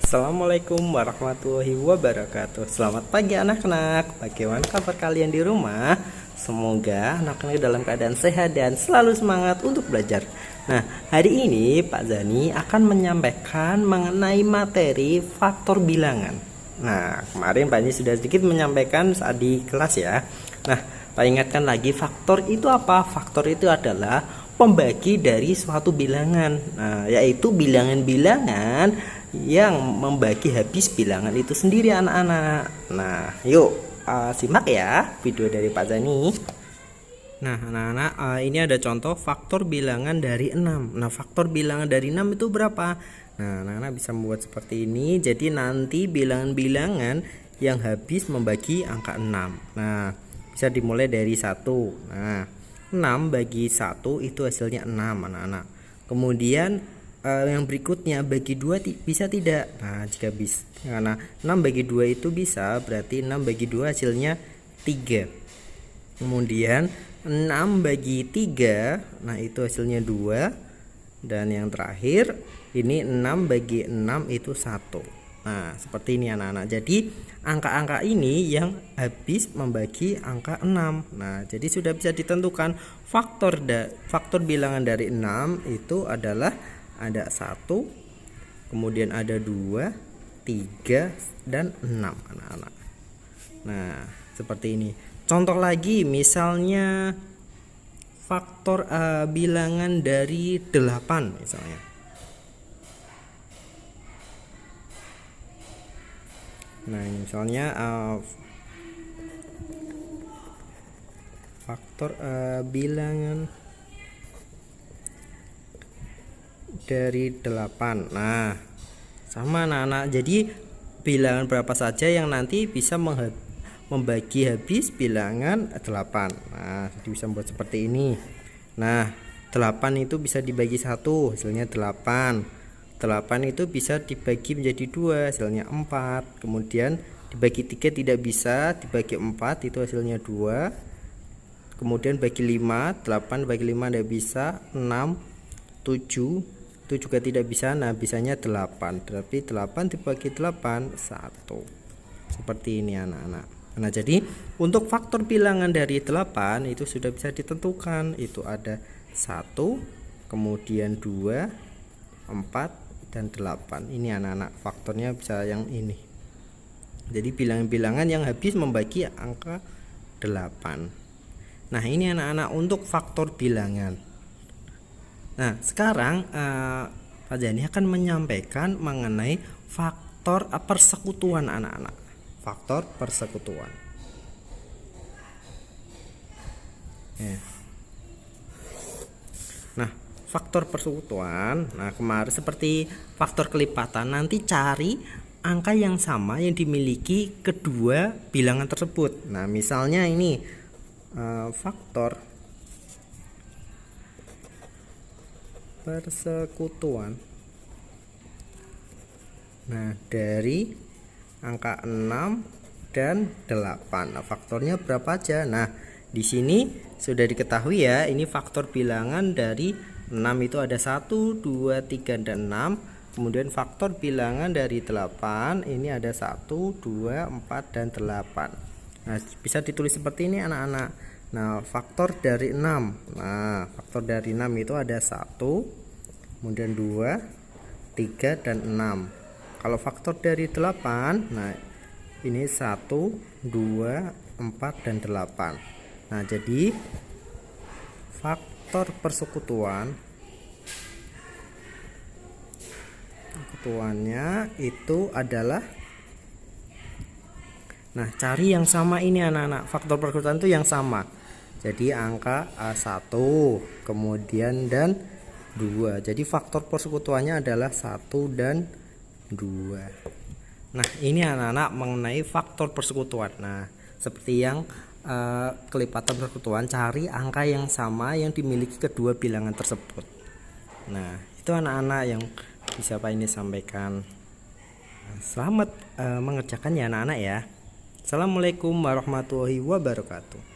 Assalamualaikum warahmatullahi wabarakatuh. Selamat pagi anak-anak. Bagaimana kabar kalian di rumah? Semoga anak-anak dalam keadaan sehat dan selalu semangat untuk belajar. Nah, hari ini Pak Zani akan menyampaikan mengenai materi faktor bilangan. Nah, kemarin Pak Zani sudah sedikit menyampaikan saat di kelas ya. Nah, Pak ingatkan lagi, faktor itu apa? Faktor itu adalah pembagi dari suatu bilangan. Nah, yaitu bilangan-bilangan yang membagi habis bilangan itu sendiri anak-anak. Nah, yuk simak ya video dari Pak Zani. Nah, anak-anak, ini ada contoh faktor bilangan dari 6. Nah, faktor bilangan dari 6 itu berapa? Nah, anak-anak bisa membuat seperti ini. Jadi nanti bilangan-bilangan yang habis membagi angka 6. Nah, bisa dimulai dari 1. Nah, 6 bagi 1 itu hasilnya 6 anak-anak. Kemudian yang berikutnya bagi 2 bisa tidak? Nah, jika bisa, karena 6 bagi 2 itu bisa, berarti 6 bagi 2 hasilnya 3. Kemudian 6 bagi 3, nah itu hasilnya 2. Dan yang terakhir ini 6 bagi 6 itu 1. Nah, seperti ini anak-anak. Jadi angka-angka ini yang habis membagi angka 6. Nah, jadi sudah bisa ditentukan faktor bilangan dari 6 itu adalah ada 1, kemudian ada 2, 3, dan 6 anak-anak. Nah, seperti ini. Contoh lagi, misalnya faktor bilangan dari 8 misalnya. Nah, ini misalnya faktor bilangan dari 8. Nah, sama anak-anak. Jadi bilangan berapa saja yang nanti bisa membagi habis bilangan 8. Nah, jadi bisa membuat seperti ini. Nah, 8 itu bisa dibagi 1, hasilnya 8. 8 itu bisa dibagi menjadi 2, hasilnya 4. Kemudian dibagi 3 tidak bisa, dibagi 4 itu hasilnya 2. Kemudian bagi 5, 8 bagi 5 tidak bisa, 6, 7 itu juga tidak bisa. Nah, bisanya 8. Berarti 8 dibagi 8 1. Seperti ini anak-anak. Nah, jadi untuk faktor bilangan dari 8 itu sudah bisa ditentukan. Itu ada 1, kemudian 2, 4, dan 8. Ini anak-anak, faktornya bisa yang ini. Jadi bilangan-bilangan yang habis membagi angka 8. Nah, ini anak-anak untuk faktor bilangan. Nah, sekarang Pak Jani akan menyampaikan mengenai faktor persekutuan anak-anak. Faktor persekutuan. Ya. Nah, faktor persekutuan. Nah, kemarin seperti faktor kelipatan, nanti cari angka yang sama yang dimiliki kedua bilangan tersebut. Nah, misalnya ini faktor persekutuan. Nah, dari angka 6 dan 8. Nah, faktornya berapa aja? Nah, di sini sudah diketahui ya, ini faktor bilangan dari 6 itu ada 1, 2, 3, dan 6. Kemudian faktor bilangan dari 8 ini ada 1, 2, 4, dan 8. Nah, bisa ditulis seperti ini anak-anak. Nah, faktor dari 6. Nah, faktor dari 6 itu ada 1, kemudian 2, 3, dan 6. Kalau faktor dari 8, nah ini 1, 2, 4, dan 8. Nah, jadi faktor persekutuannya itu adalah, nah, cari yang sama ini anak-anak. Faktor persekutuan itu yang sama. Jadi angka 1, kemudian dan 2. Jadi faktor persekutuannya adalah 1 dan 2. Nah, ini anak-anak mengenai faktor persekutuan. Nah, seperti yang kelipatan persekutuan, cari angka yang sama yang dimiliki kedua bilangan tersebut. Nah, itu anak-anak yang bisa Pak ini sampaikan. Selamat mengerjakan ya anak-anak ya. Assalamualaikum warahmatullahi wabarakatuh.